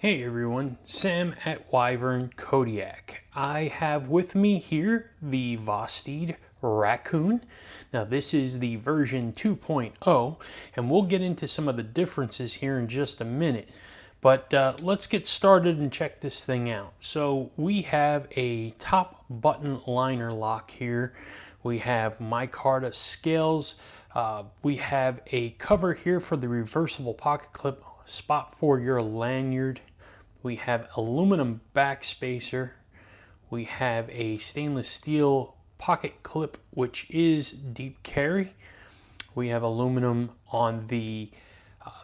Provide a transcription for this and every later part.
Hey everyone, Sam at Wyvern Kodiak. I have with me here the Vosteed Raccoon. Now this is the version 2.0 and we'll get into some of the differences here in just a minute. But let's get started and check this thing out. So we have a top button liner lock here. We have micarta scales. We have a cover here for the reversible pocket clip, spot for your lanyard. We have aluminum back spacer. We have a stainless steel pocket clip, which is deep carry. We have aluminum on the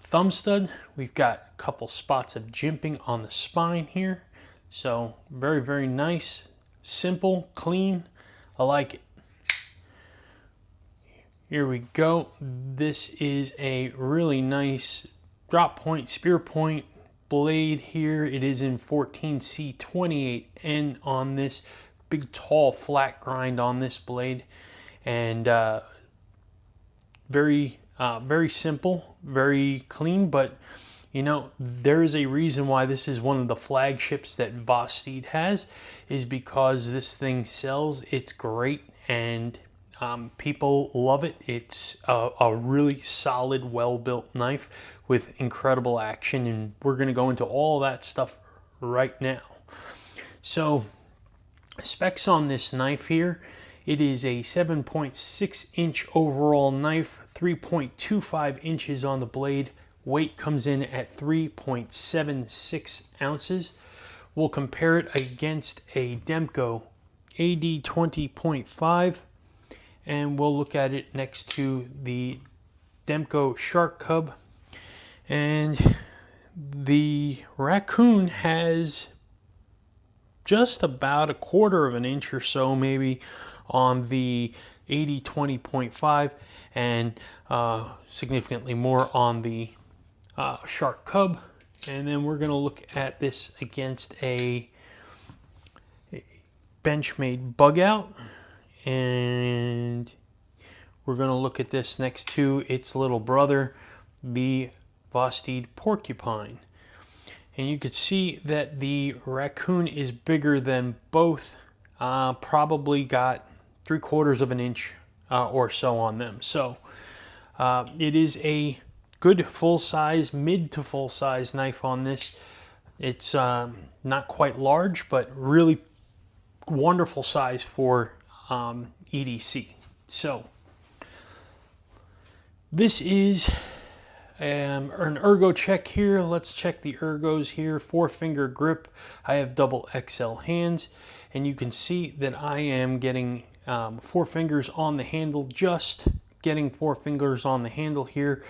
thumb stud. We've got a couple spots of jimping on the spine here. So very, very nice, simple, clean. I like it. Here we go. This is a really nice drop point, spear point blade here. It is in 14C28N on this big tall flat grind on this blade, and very simple, very clean. But you know, there is a reason why this is one of the flagships that Vosteed has, is because this thing sells. It's great and people love it. It's a really solid, well-built knife with incredible action, and we're going to go into all that stuff right now. So specs on this knife here: it is a 7.6 inch overall knife, 3.25 inches on the blade. Weight comes in at 3.76 ounces. We'll compare it against a Demko AD 20.5, and we'll look at it next to the Demko Shark Cub. And the Raccoon has just about a quarter of an inch or so maybe on the AD 20.5, and significantly more on the Shark Cub. And then we're going to look at this against a Benchmade Bug Out, and we're going to look at this next to its little brother, the Vosteed Porcupine. And you could see that the Raccoon is bigger than both, probably got 3/4 of an inch or so on them. So it is a good full size, mid to full size knife on this. It's not quite large, but really wonderful size for EDC. So this is an ergo check here. Let's check the ergos here. 4-finger grip. I have double XL hands, and you can see that I am getting 4 fingers on the handle, just getting 4 fingers on the handle here.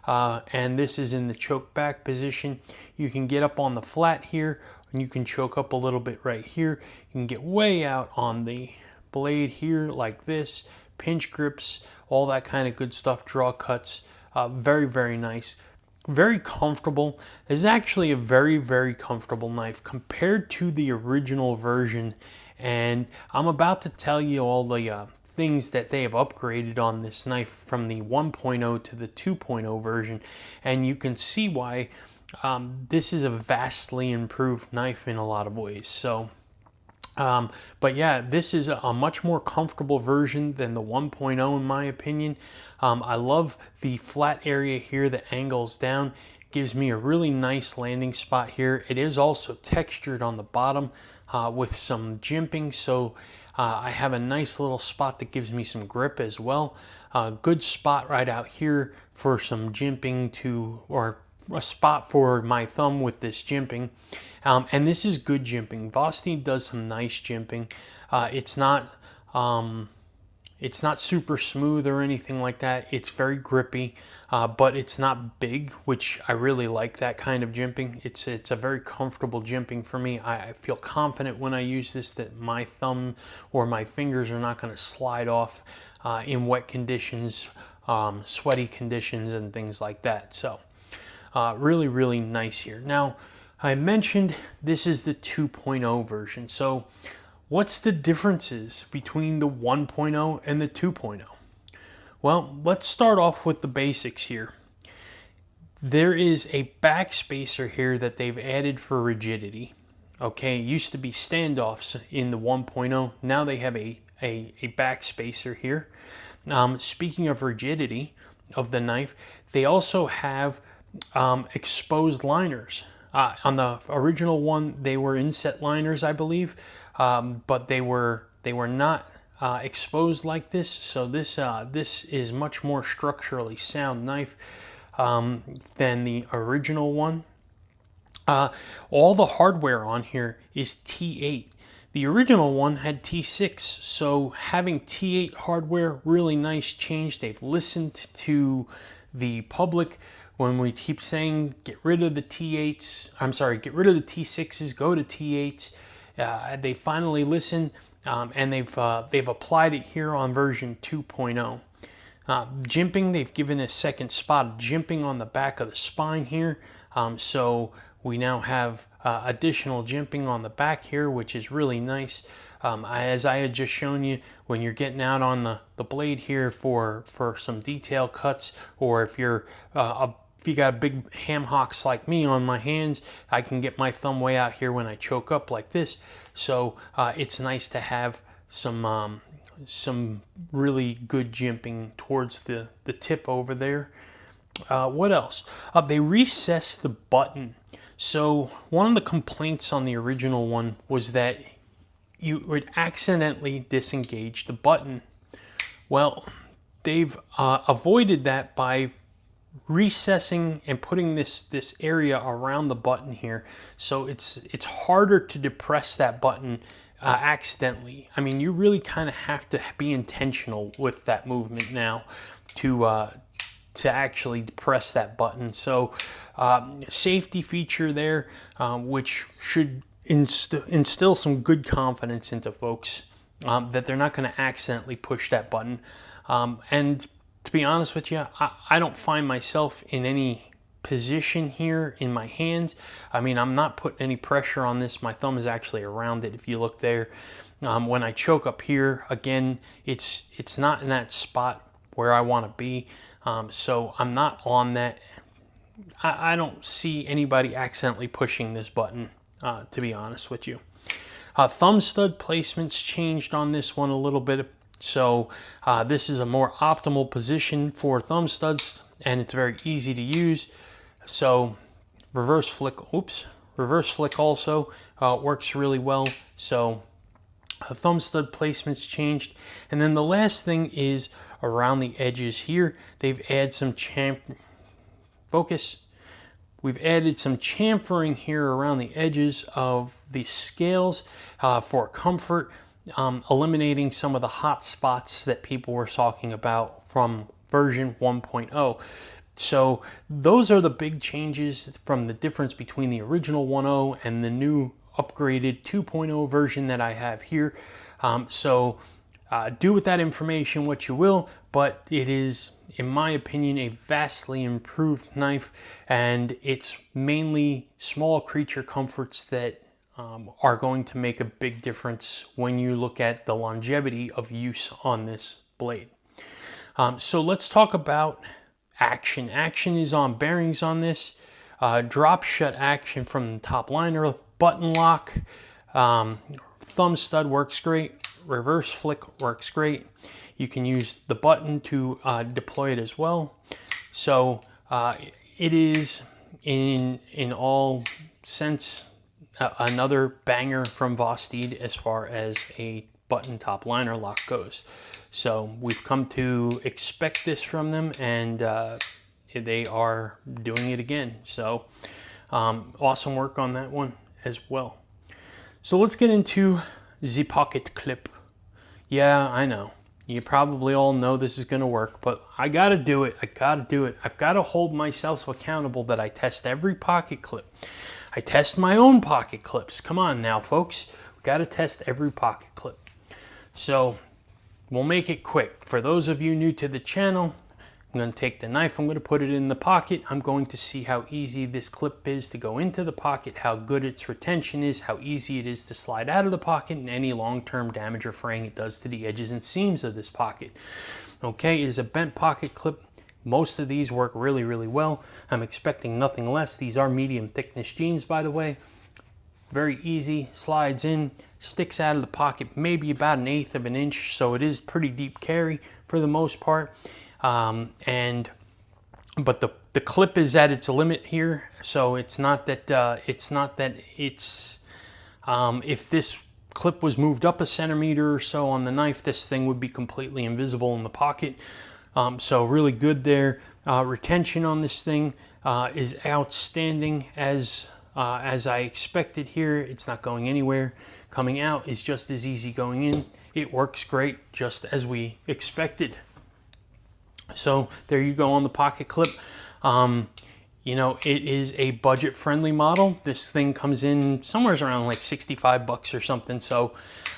And this is in the choke back position. You can get up on the flat here, and you can choke up a little bit right here. You can get way out on the blade here like this, pinch grips, all that kind of good stuff, draw cuts. Very, very nice, very comfortable. It's actually a very, very comfortable knife compared to the original version, and I'm about to tell you all the things that they have upgraded on this knife from the 1.0 to the 2.0 version, and you can see why this is a vastly improved knife in a lot of ways. So but yeah, this is a much more comfortable version than the 1.0 in my opinion. I love the flat area here that angles down. It gives me a really nice landing spot here. It is also textured on the bottom with some jimping, so I have a nice little spot that gives me some grip as well. Good spot right out here for some jimping or a spot for my thumb with this jimping. And this is good jimping. Vosteed does some nice jimping. It's not super smooth or anything like that. It's very grippy, but it's not big, which I really like that kind of jimping. It's a very comfortable jimping for me. I feel confident when I use this that my thumb or my fingers are not going to slide off in wet conditions, sweaty conditions, and things like that. So really, really nice here. Now, I mentioned this is the 2.0 version. So what's the differences between the 1.0 and the 2.0? Well, let's start off with the basics here. There is a back spacer here that they've added for rigidity. Okay, it used to be standoffs in the 1.0. Now they have a back spacer here. Speaking of rigidity of the knife, they also have exposed liners. On the original one, they were inset liners, I believe, but they were not exposed like this. So this is much more structurally sound knife than the original one. All the hardware on here is T8. The original one had T6, so having T8 hardware, really nice change. They've listened to the public when we keep saying get rid of the T8s. I'm sorry, get rid of the T6s, go to T8s. They finally listened, and they've applied it here on version 2.0. Jimping, they've given a second spot of jimping on the back of the spine here, so we now have additional jimping on the back here, which is really nice. As I had just shown you, when you're getting out on the blade here for some detail cuts, or if you're if you got big ham hocks like me on my hands, I can get my thumb way out here when I choke up like this. So it's nice to have some really good jimping towards the tip over there. What else? They recessed the button. So one of the complaints on the original one was that you would accidentally disengage the button. Well, they've avoided that by recessing and putting this area around the button here, so it's harder to depress that button accidentally. I mean, you really kind of have to be intentional with that movement now to actually depress that button. So safety feature there, which should instill some good confidence into folks that they're not going to accidentally push that button. And to be honest with you, I don't find myself in any position here in my hands. I mean, I'm not putting any pressure on this. My thumb is actually around it, if you look there. When I choke up here, again, it's not in that spot where I want to be. So I'm not on that. I don't see anybody accidentally pushing this button, to be honest with you. Thumb stud placements changed on this one a little bit. So this is a more optimal position for thumb studs, and it's very easy to use. So reverse flick also works really well. So thumb stud placements changed. And then the last thing is around the edges here. They've added some We've added some chamfering here around the edges of the scales for comfort, eliminating some of the hot spots that people were talking about from version 1.0. So those are the big changes from the difference between the original 1.0 and the new upgraded 2.0 version that I have here. Do with that information what you will, but it is, in my opinion, a vastly improved knife, and it's mainly small creature comforts that are going to make a big difference when you look at the longevity of use on this blade. So let's talk about action. Action is on bearings on this. Drop shut action from the top liner, button lock, thumb stud works great. Reverse flick works great. You can use the button to deploy it as well. So it is in all sense another banger from Vosteed as far as a button top liner lock goes. So we've come to expect this from them, and they are doing it again. So awesome work on that one as well. So let's get into the pocket clip. Yeah, I know. You probably all know this is going to work, but I got to do it. I've got to hold myself accountable that I test every pocket clip. I test my own pocket clips. Come on now, folks. We've got to test every pocket clip. So we'll make it quick. For those of you new to the channel, I'm going to take the knife, I'm going to put it in the pocket. I'm going to see how easy this clip is to go into the pocket, how good its retention is, how easy it is to slide out of the pocket, and any long-term damage or fraying it does to the edges and seams of this pocket. Okay, it is a bent pocket clip. Most of these work really, really well. I'm expecting nothing less. These are medium thickness jeans, by the way. Very easy, slides in, sticks out of the pocket, maybe about 1/8 of an inch, so it is pretty deep carry for the most part. But the clip is at its limit here, so it's not that if this clip was moved up a centimeter or so on the knife, this thing would be completely invisible in the pocket. So really good there. Retention on this thing is outstanding as I expected here. It's not going anywhere. Coming out is just as easy going in. It works great, just as we expected. So there you go on the pocket clip. You know, it is a budget-friendly model. This thing comes in somewhere around like 65 bucks or something. So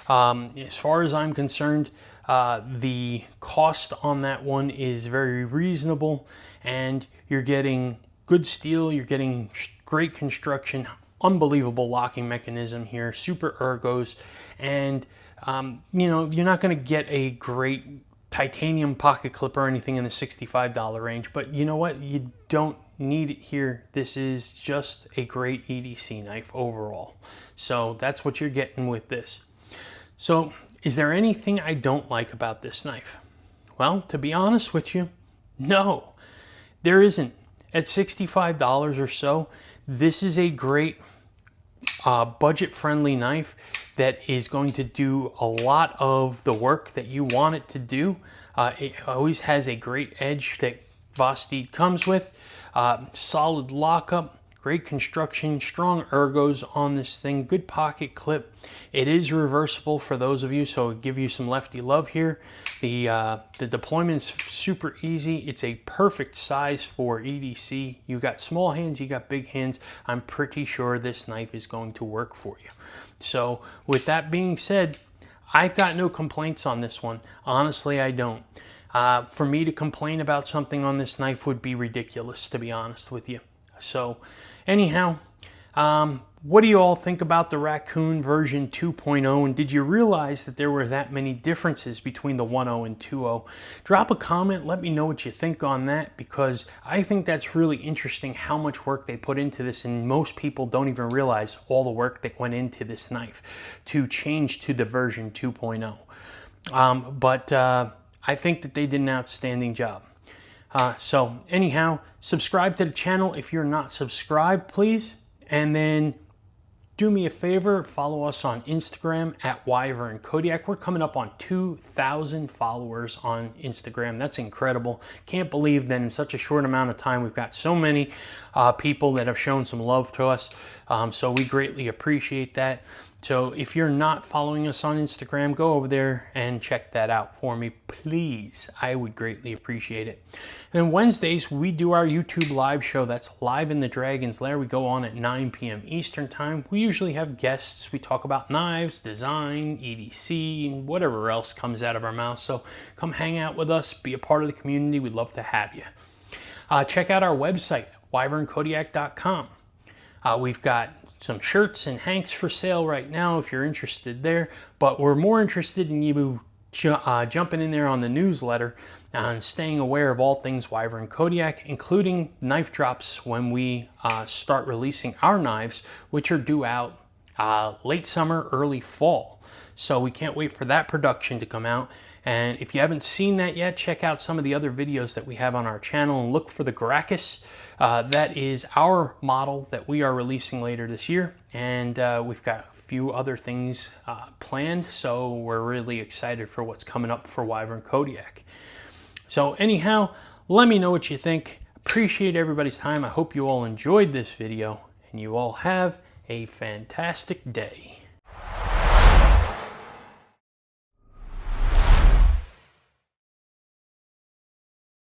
as far as I'm concerned, the cost on that one is very reasonable, and you're getting good steel, you're getting great construction, unbelievable locking mechanism here, super ergos, and you know, you're not going to get a great titanium pocket clip or anything in the $65 range, but you know what? You don't need it here. This is just a great EDC knife overall. So that's what you're getting with this. So is there anything I don't like about this knife? Well, to be honest with you, no, there isn't. At $65 or so, this is a great budget-friendly knife that is going to do a lot of the work that you want it to do. It always has a great edge that Vosteed comes with. Solid lockup, great construction, strong ergos on this thing, good pocket clip. It is reversible for those of you, so it'll give you some lefty love here. The deployment is super easy. It's a perfect size for EDC. You got small hands, you got big hands. I'm pretty sure this knife is going to work for you. So with that being said, I've got no complaints on this one. Honestly, I don't. For me to complain about something on this knife would be ridiculous, to be honest with you. So anyhow, what do you all think about the Raccoon version 2.0, and did you realize that there were that many differences between the 1.0 and 2.0? Drop a comment, let me know what you think on that, because I think that's really interesting how much work they put into this, and most people don't even realize all the work that went into this knife to change to the version 2.0. But I think that they did an outstanding job. So anyhow, subscribe to the channel if you're not subscribed, please. And then do me a favor, follow us on Instagram at Wyvern Kodiak. We're coming up on 2,000 followers on Instagram. That's incredible. Can't believe that in such a short amount of time we've got so many people that have shown some love to us. So we greatly appreciate that. So if you're not following us on Instagram, go over there and check that out for me, please. I would greatly appreciate it. And Wednesdays, we do our YouTube live show. That's Live in the Dragon's Lair. We go on at 9 p.m. Eastern Time. We usually have guests. We talk about knives, design, EDC, and whatever else comes out of our mouth. So come hang out with us. Be a part of the community. We'd love to have you. Check out our website, wyvernkodiak.com. We've got some shirts and hanks for sale right now if you're interested there, but we're more interested in you jumping in there on the newsletter and staying aware of all things Wyvern Kodiak, including knife drops when we start releasing our knives, which are due out late summer, early fall. So we can't wait for that production to come out. And if you haven't seen that yet, check out some of the other videos that we have on our channel and look for the Gracchus. That is our model that we are releasing later this year. And we've got a few other things planned, so we're really excited for what's coming up for Wyvern Kodiak. So anyhow, let me know what you think. Appreciate everybody's time. I hope you all enjoyed this video, and you all have a fantastic day.